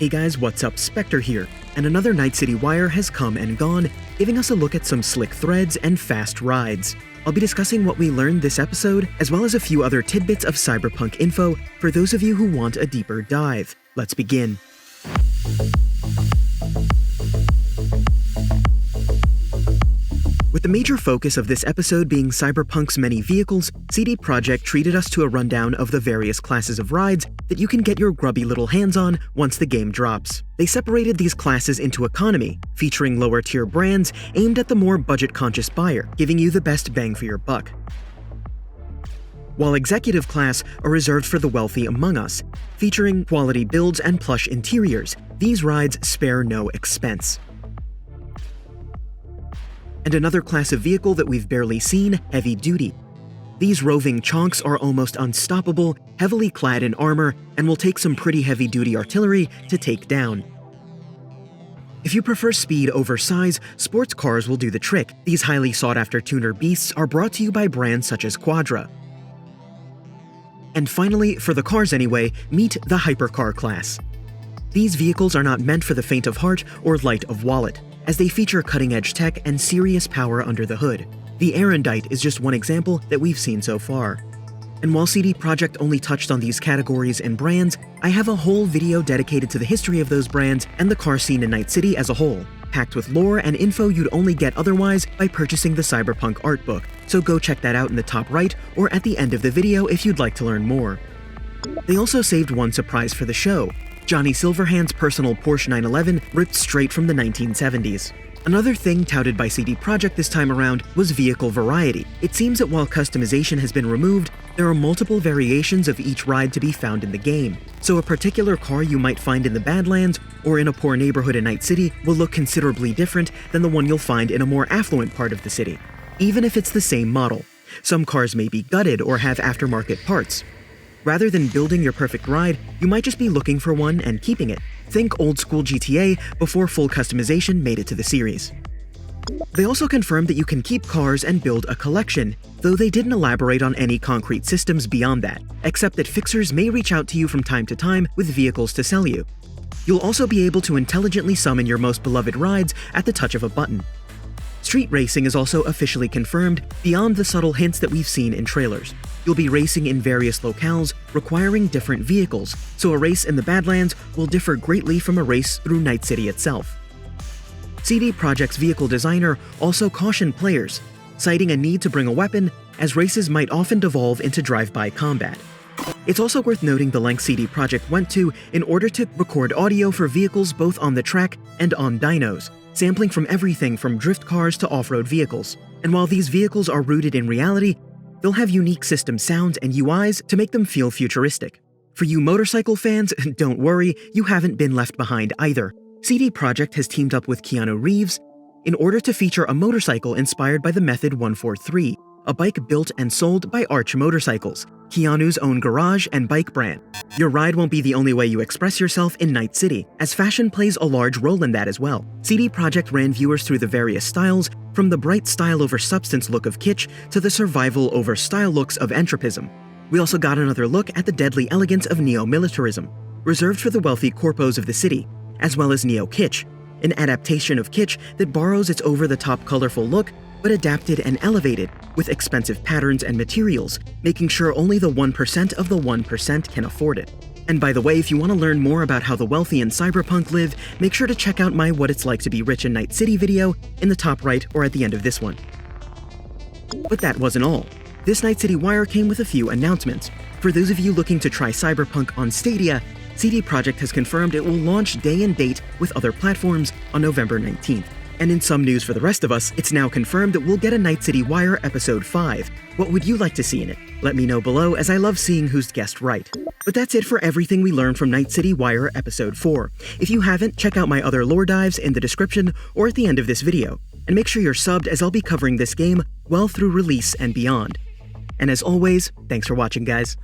Hey guys, what's up? Spectre here, and another Night City Wire has come and gone, giving us a look at some slick threads and fast rides. I'll be discussing what we learned this episode, as well as a few other tidbits of Cyberpunk info for those of you who want a deeper dive. Let's begin. With the major focus of this episode being Cyberpunk's many vehicles, CD Projekt treated us to a rundown of the various classes of rides that you can get your grubby little hands on once the game drops. They separated these classes into economy, featuring lower-tier brands aimed at the more budget-conscious buyer, giving you the best bang for your buck. While executive class are reserved for the wealthy among us, featuring quality builds and plush interiors, these rides spare no expense. And another class of vehicle that we've barely seen, heavy duty. These roving chonks are almost unstoppable, heavily clad in armor, and will take some pretty heavy-duty artillery to take down. If you prefer speed over size, sports cars will do the trick. These highly sought-after tuner beasts are brought to you by brands such as Quadra. And finally, for the cars anyway, meet the hypercar class. These vehicles are not meant for the faint of heart or light of wallet, as they feature cutting-edge tech and serious power under the hood. The Erendite is just one example that we've seen so far. And while CD Projekt only touched on these categories and brands, I have a whole video dedicated to the history of those brands and the car scene in Night City as a whole, packed with lore and info you'd only get otherwise by purchasing the Cyberpunk art book, so go check that out in the top right or at the end of the video if you'd like to learn more. They also saved one surprise for the show: Johnny Silverhand's personal Porsche 911 ripped straight from the 1970s. Another thing touted by CD Projekt this time around was vehicle variety. It seems that while customization has been removed, there are multiple variations of each ride to be found in the game. So a particular car you might find in the Badlands or in a poor neighborhood in Night City will look considerably different than the one you'll find in a more affluent part of the city, even if it's the same model. Some cars may be gutted or have aftermarket parts. Rather than building your perfect ride, you might just be looking for one and keeping it. Think old-school GTA before full customization made it to the series. They also confirmed that you can keep cars and build a collection, though they didn't elaborate on any concrete systems beyond that, except that fixers may reach out to you from time to time with vehicles to sell you. You'll also be able to intelligently summon your most beloved rides at the touch of a button. Street racing is also officially confirmed beyond the subtle hints that we've seen in trailers. You'll be racing in various locales, requiring different vehicles, so a race in the Badlands will differ greatly from a race through Night City itself. CD Projekt's vehicle designer also cautioned players, citing a need to bring a weapon, as races might often devolve into drive-by combat. It's also worth noting the length CD Projekt went to in order to record audio for vehicles both on the track and on dynos, sampling from everything from drift cars to off-road vehicles. And while these vehicles are rooted in reality, they'll have unique system sounds and UIs to make them feel futuristic. For you motorcycle fans, don't worry, you haven't been left behind either. CD Projekt has teamed up with Keanu Reeves in order to feature a motorcycle inspired by the Method 143, a bike built and sold by Arch Motorcycles, Keanu's own garage and bike brand. Your ride won't be the only way you express yourself in Night City, as fashion plays a large role in that as well. CD Projekt ran viewers through the various styles, from the bright style over substance look of kitsch to the survival over style looks of entropism. We also got another look at the deadly elegance of neo-militarism, reserved for the wealthy corpos of the city, as well as neo-kitsch, an adaptation of kitsch that borrows its over-the-top colorful look but adapted and elevated with expensive patterns and materials, making sure only the 1% of the 1% can afford it. And by the way, if you want to learn more about how the wealthy in Cyberpunk live, make sure to check out my What It's Like to Be Rich in Night City video in the top right or at the end of this one. But that wasn't all. This Night City Wire came with a few announcements. For those of you looking to try Cyberpunk on Stadia, CD Projekt has confirmed it will launch day and date with other platforms on November 19th. And in some news for the rest of us, it's now confirmed that we'll get a Night City Wire Episode 5. What would you like to see in it? Let me know below, as I love seeing who's guessed right. But that's it for everything we learned from Night City Wire Episode 4. If you haven't, check out my other lore dives in the description or at the end of this video. And make sure you're subbed, as I'll be covering this game well through release and beyond. And as always, thanks for watching, guys.